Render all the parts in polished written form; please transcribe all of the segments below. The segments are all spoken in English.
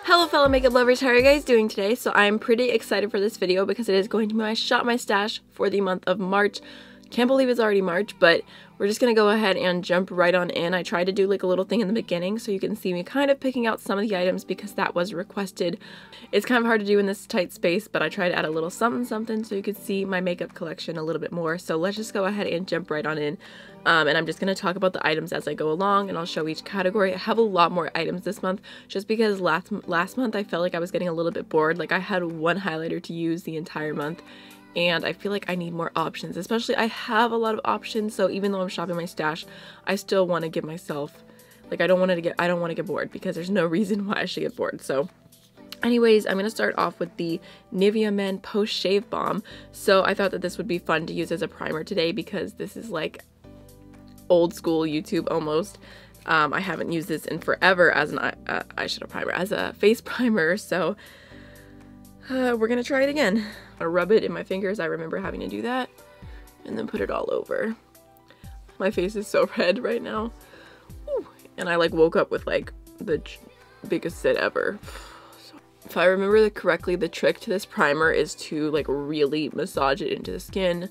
Hello fellow makeup lovers, how are you guys doing today? So I'm pretty excited for this video because it is going to be my Shop My Stash for the month of March. Can't believe it's already March, but we're just gonna go ahead and jump right on in. I tried to do like a little thing in the beginning so you can see me kind of picking out some of the items because that was requested. It's kind of hard to do in this tight space, but I tried to add a little something so you could see my makeup collection a little bit more. So let's just go ahead and jump right on in. And I'm just going to talk about the items as I go along, and I'll show each category. I have a lot more items this month just because last month I felt like I was getting a little bit bored. Like I had one highlighter to use the entire month, and I feel like I need more options. Especially I have a lot of options, so even though I'm shopping my stash, I still want to give myself, like I don't want to get bored because there's no reason why I should get bored. So anyways, I'm going to start off with the Nivea Men Post Shave Balm. So I thought that this would be fun to use as a primer today because this is like old school YouTube almost. I haven't used this in forever as an eyeshadow primer, as a face primer, so we're gonna try it again. I rub it in my fingers. I remember having to do that, and then put it all over. My face is so red right now. Whew. And I like woke up with like the biggest sit ever. So, if I remember correctly, the trick to this primer is to like really massage it into the skin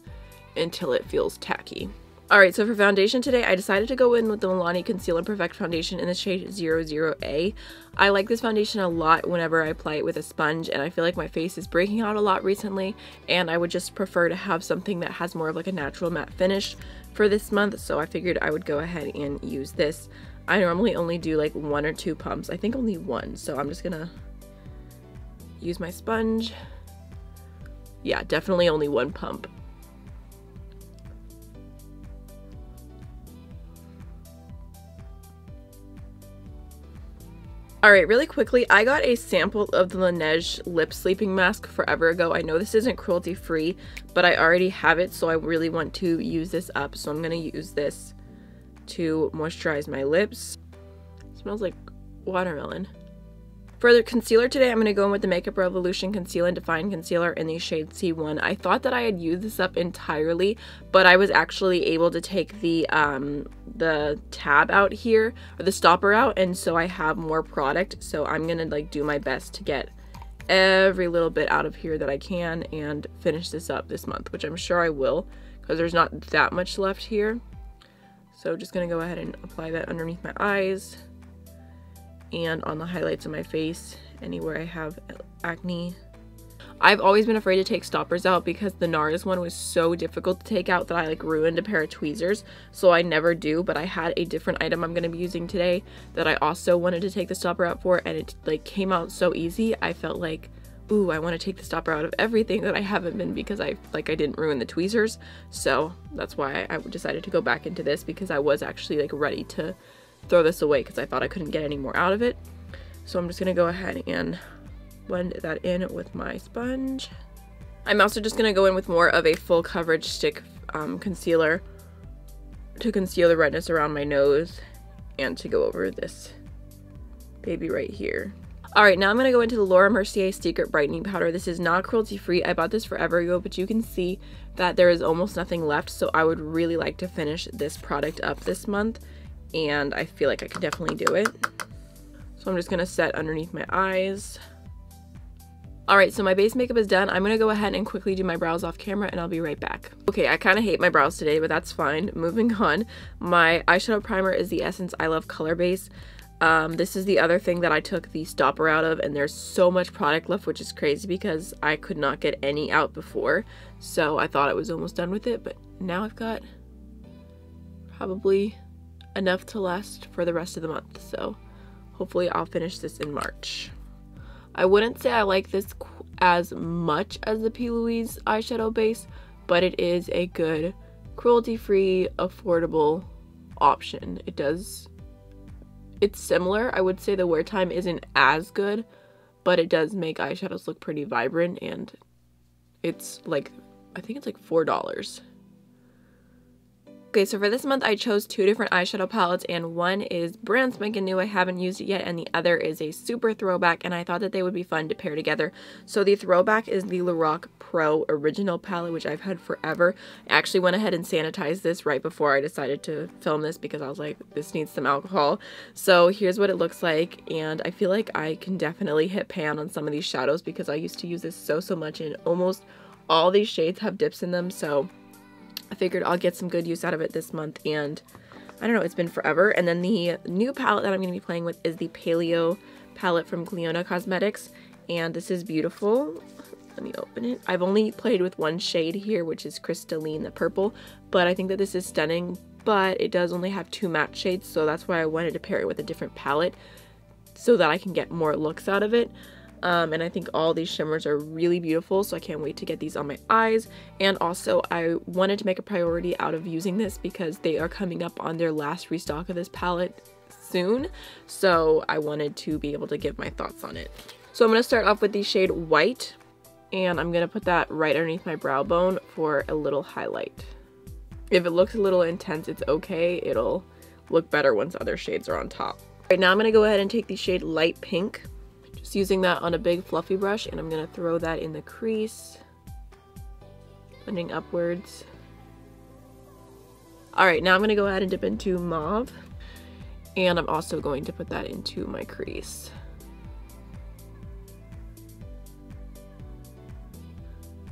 until it feels tacky. Alright, so for foundation today, I decided to go in with the Milani Conceal and Perfect Foundation in the shade 00A. I like this foundation a lot whenever I apply it with a sponge, and I feel like my face is breaking out a lot recently, and I would just prefer to have something that has more of like a natural matte finish for this month, so I figured I would go ahead and use this. I normally only do like 1 or 2 pumps. I think only 1, so I'm just gonna use my sponge. Yeah, definitely only 1 pump. Alright, really quickly, I got a sample of the Laneige Lip Sleeping Mask forever ago. I know this isn't cruelty free, but I already have it, so I really want to use this up. So I'm going to use this to moisturize my lips. It smells like watermelon. For the concealer today, I'm going to go in with the Makeup Revolution Conceal and Define Concealer in the shade C1. I thought that I had used this up entirely, but I was actually able to take the tab out here, or the stopper out, and so I have more product. So I'm going to like do my best to get every little bit out of here that I can and finish this up this month, which I'm sure I will because there's not that much left here. So just going to go ahead and apply that underneath my eyes and on the highlights of my face, anywhere I have acne. I've always been afraid to take stoppers out because the NARS one was so difficult to take out that I like ruined a pair of tweezers, so I never do. But I had a different item I'm going to be using today that I also wanted to take the stopper out for, and it like came out so easy. I felt like, ooh, I want to take the stopper out of everything that I haven't been because I didn't ruin the tweezers. So that's why I decided to go back into this, because I was actually like ready to throw this away because I thought I couldn't get any more out of it. So I'm just gonna go ahead and blend that in with my sponge. I'm also just gonna go in with more of a full coverage stick concealer to conceal the redness around my nose and to go over this baby right here. Alright, now I'm going to go into the Laura Mercier Secret Brightening Powder. This is not cruelty free. I bought this forever ago, but you can see that there is almost nothing left, so I would really like to finish this product up this month, and I feel like I can definitely do it. So I'm just going to set underneath my eyes. Alright, so my base makeup is done. I'm going to go ahead and quickly do my brows off camera, and I'll be right back. Okay, I kind of hate my brows today, but that's fine. Moving on. My eyeshadow primer is the Essence I Love Color Base. This is the other thing that I took the stopper out of, and there's so much product left, which is crazy because I could not get any out before. So I thought I was almost done with it, but now I've got probably enough to last for the rest of the month. So hopefully I'll finish this in March. I wouldn't say I like this as much as the P. Louise eyeshadow base, but it is a good cruelty-free, affordable option. It's similar. I would say the wear time isn't as good, but it does make eyeshadows look pretty vibrant, and it's like, I think it's like $4. Okay, so for this month I chose two different eyeshadow palettes, and one is brand spanking new, I haven't used it yet, and the other is a super throwback, and I thought that they would be fun to pair together. So the throwback is the Lorac Pro Original palette, which I've had forever. I actually went ahead and sanitized this right before I decided to film this because I was like, this needs some alcohol. So here's what it looks like, and I feel like I can definitely hit pan on some of these shadows because I used to use this so much, and almost all these shades have dips in them, so I figured I'll get some good use out of it this month, and I don't know, it's been forever. And then the new palette that I'm going to be playing with is the Paleo palette from Clionadh Cosmetics, and this is beautiful. Let me open it. I've only played with one shade here, which is Crystalline, the purple, but I think that this is stunning, but it does only have two matte shades, so that's why I wanted to pair it with a different palette so that I can get more looks out of it. And I think all these shimmers are really beautiful, so I can't wait to get these on my eyes. And also I wanted to make a priority out of using this because they are coming up on their last restock of this palette soon, so I wanted to be able to give my thoughts on it. So I'm going to start off with the shade White, and I'm going to put that right underneath my brow bone for a little highlight. If it looks a little intense, it's okay. It'll look better once other shades are on top. Right now I'm going to go ahead and take the shade Light Pink. Just using that on a big fluffy brush, and I'm going to throw that in the crease, blending upwards. Alright, now I'm going to go ahead and dip into Mauve, and I'm also going to put that into my crease.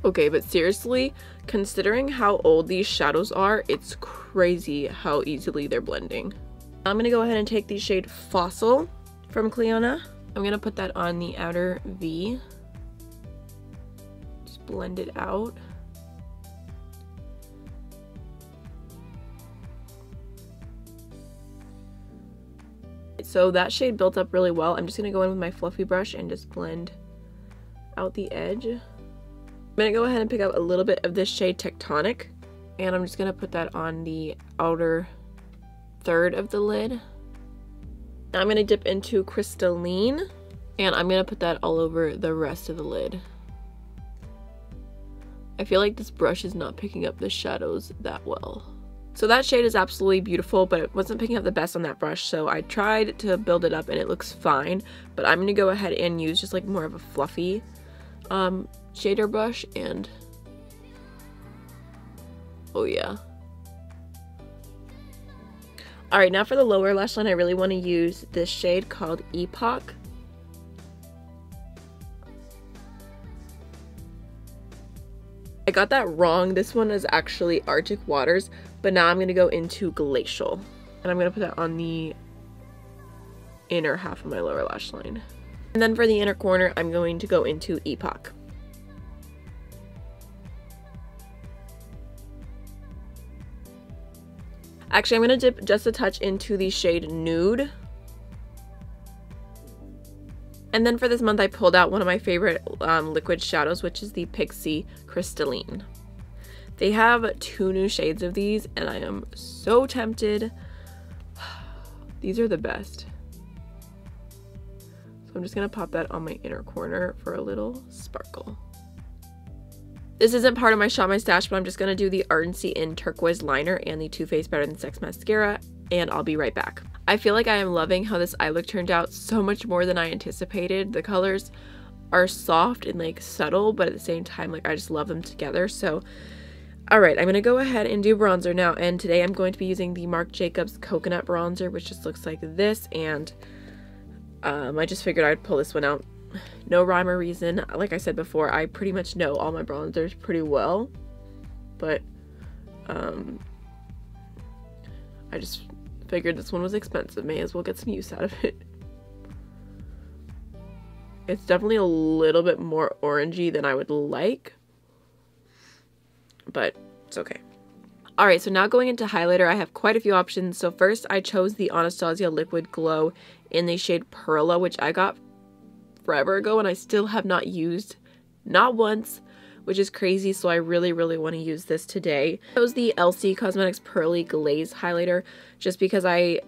Okay, but seriously, considering how old these shadows are, it's crazy how easily they're blending. I'm going to go ahead and take the shade Fossil from Clionadh. I'm going to put that on the outer V. Just blend it out. So that shade built up really well. I'm just going to go in with my fluffy brush and just blend out the edge. I'm going to go ahead and pick up a little bit of this shade Tectonic, and I'm just going to put that on the outer third of the lid. Now I'm going to dip into Crystalline, and I'm going to put that all over the rest of the lid. I feel like this brush is not picking up the shadows that well. So that shade is absolutely beautiful, but it wasn't picking up the best on that brush, so I tried to build it up and it looks fine, but I'm going to go ahead and use just like more of a fluffy shader brush, and oh yeah. Alright, now for the lower lash line, I really want to use this shade called Epoch. I got that wrong. This one is actually Arctic Waters, but now I'm going to go into Glacial. And I'm going to put that on the inner half of my lower lash line. And then for the inner corner, I'm going to go into Epoch. Actually, I'm going to dip just a touch into the shade Nude. And then for this month, I pulled out one of my favorite liquid shadows, which is the Pixie Crystalline. They have two new shades of these, and I am so tempted. These are the best. So I'm just going to pop that on my inner corner for a little sparkle. This isn't part of my Shop My Stash, but I'm just going to do the Ardency in Turquoise Liner and the Too Faced Better Than Sex Mascara, and I'll be right back. I feel like I am loving how this eye look turned out so much more than I anticipated. The colors are soft and like subtle, but at the same time, like I just love them together. So, alright, I'm going to go ahead and do bronzer now, and today I'm going to be using the Marc Jacobs Coconut Bronzer, which just looks like this, and I just figured I'd pull this one out. No rhyme or reason. Like I said before, I pretty much know all my bronzers pretty well, but I just figured this one was expensive. May as well get some use out of it. It's definitely a little bit more orangey than I would like, but it's okay. Alright, so now going into highlighter, I have quite a few options. So first, I chose the Anastasia Liquid Glow in the shade Perla, which I got forever ago and I still have not used, not once, which is crazy, so I really want to use this today. I chose the LC Cosmetics Pearly Glaze highlighter just because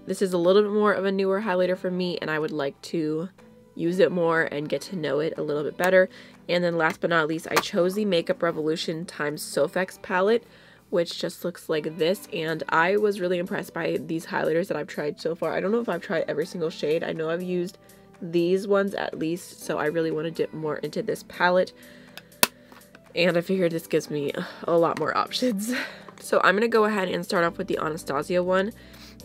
this is a little bit more of a newer highlighter for me and I would like to use it more and get to know it a little bit better. And then last but not least, I chose the Makeup Revolution x Sofx palette, which just looks like this. And I was really impressed by these highlighters that I've tried so far. I don't know if I've tried every single shade. I know I've used these ones at least, so I really want to dip more into this palette. And I figured this gives me a lot more options. So I'm going to go ahead and start off with the Anastasia one.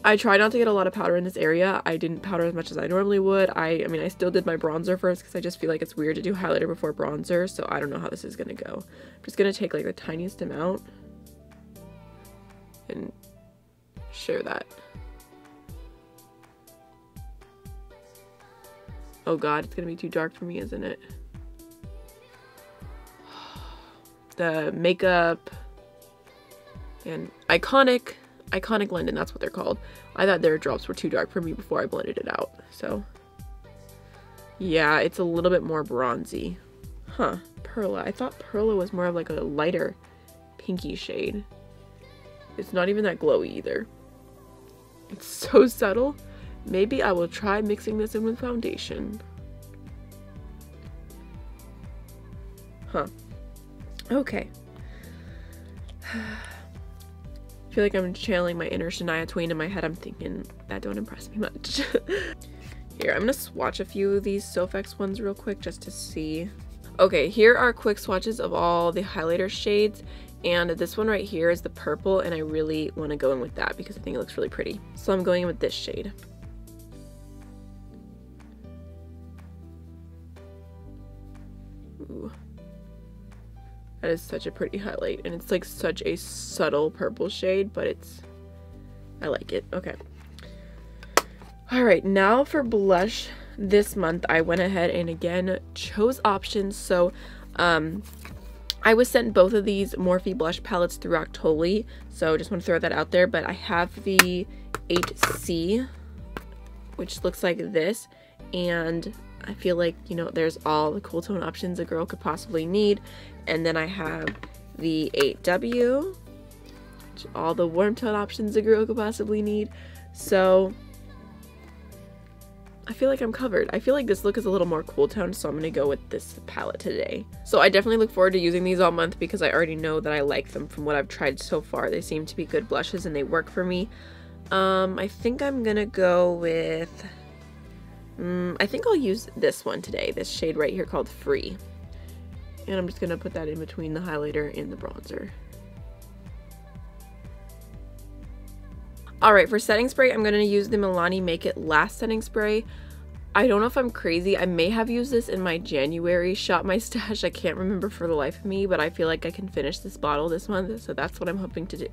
I tried not to get a lot of powder in this area. I didn't powder as much as I normally would. I mean, I still did my bronzer first because I just feel like it's weird to do highlighter before bronzer. So I don't know how this is going to go. I'm just going to take like the tiniest amount and share that. Oh god, it's going to be too dark for me, isn't it? The makeup and iconic London, that's what they're called. I thought their drops were too dark for me before I blended it out. So yeah, it's a little bit more bronzy. Huh, Perla. I thought Perla was more of like a lighter pinky shade. It's not even that glowy either. It's so subtle. Maybe I will try mixing this in with foundation. Huh. Okay. I feel like I'm channeling my inner Shania Twain in my head. I'm thinking that don't impress me much. Here, I'm gonna swatch a few of these SOFX ones real quick just to see. Okay, here are quick swatches of all the highlighter shades, and this one right here is the purple, and I really want to go in with that because I think it looks really pretty. So I'm going in with this shade. Ooh. That is such a pretty highlight, and it's like such a subtle purple shade, but I like it. Okay. All right, now for blush. This month I went ahead and again chose options. So I was sent both of these Morphe blush palettes through Octoly, so just want to throw that out there. But I have the 8C, which looks like this, and I feel like, you know, there's all the cool tone options a girl could possibly need. And then I have the 8W, which all the warm tone options a girl could possibly need. So I feel like I'm covered. I feel like this look is a little more cool tone, so I'm going to go with this palette today. So I definitely look forward to using these all month because I already know that I like them from what I've tried so far. They seem to be good blushes and they work for me. I think I'm going to go with... I think I'll use this one today, this shade right here called Free. And I'm just going to put that in between the highlighter and the bronzer. Alright, for setting spray, I'm going to use the Milani Make It Last setting spray. I don't know if I'm crazy. I may have used this in my January Shop My Stash. I can't remember for the life of me, but I feel like I can finish this bottle this month, so that's what I'm hoping to do.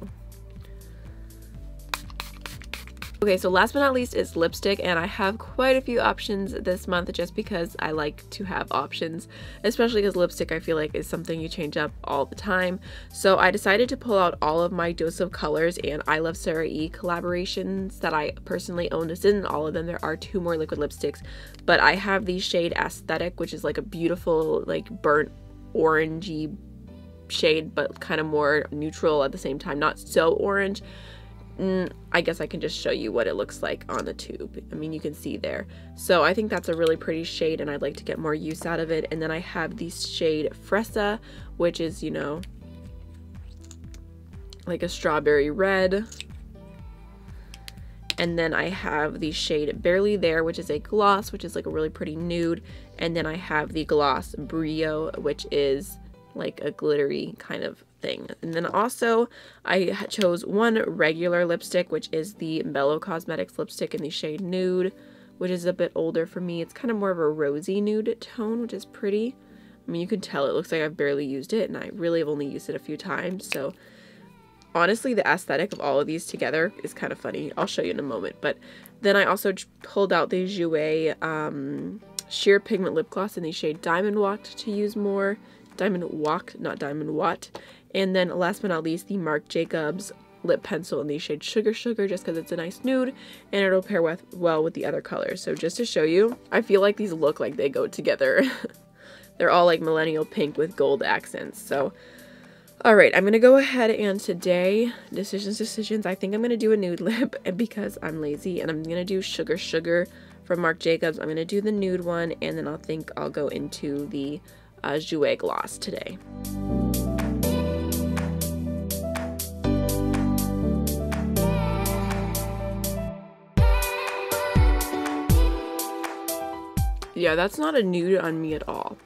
Okay, so last but not least is lipstick, and I have quite a few options this month just because I like to have options, especially because lipstick I feel like is something you change up all the time. So I decided to pull out all of my Dose of Colors and I Love Sarah E collaborations that I personally own. This isn't all of them, there are 2 more liquid lipsticks, but I have the shade Aesthetic, which is like a beautiful like burnt orangey shade, but kind of more neutral at the same time, not so orange. I guess I can just show you what it looks like on the tube. I mean, you can see there. So I think that's a really pretty shade and I'd like to get more use out of it. And then I have the shade Fresa, which is, you know, like a strawberry red. And then I have the shade Barely There, which is a gloss, which is like a really pretty nude. And then I have the gloss Brio, which is like a glittery kind of thing. And then also I chose one regular lipstick, which is the Mellow Cosmetics lipstick in the shade Nude, which is a bit older for me. It's kind of more of a rosy nude tone, which is pretty. I mean, you can tell it looks like I've barely used it, and I really have only used it a few times. So honestly, the aesthetic of all of these together is kind of funny. I'll show you in a moment. But then I also pulled out the Jouer Sheer Pigment Lip Gloss in the shade Diamond Watt to use more. Diamond Walk, not Diamond Watt. And then last but not least, the Marc Jacobs lip pencil in the shade Sugar Sugar, just because it's a nice nude and it'll pair well with the other colors. So just to show you, I feel like these look like they go together. They're all like millennial pink with gold accents. So alright, I'm gonna go ahead and today, decisions, I think I'm gonna do a nude lip because I'm lazy, and I'm gonna do Sugar Sugar from Marc Jacobs. I'm gonna do the nude one, and then I'll go into the Jouer gloss today. Yeah, that's not a nude on me at all.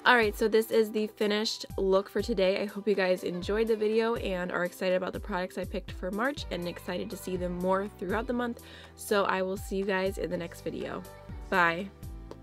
Alright, so this is the finished look for today. I hope you guys enjoyed the video and are excited about the products I picked for March and excited to see them more throughout the month. So I will see you guys in the next video. Bye!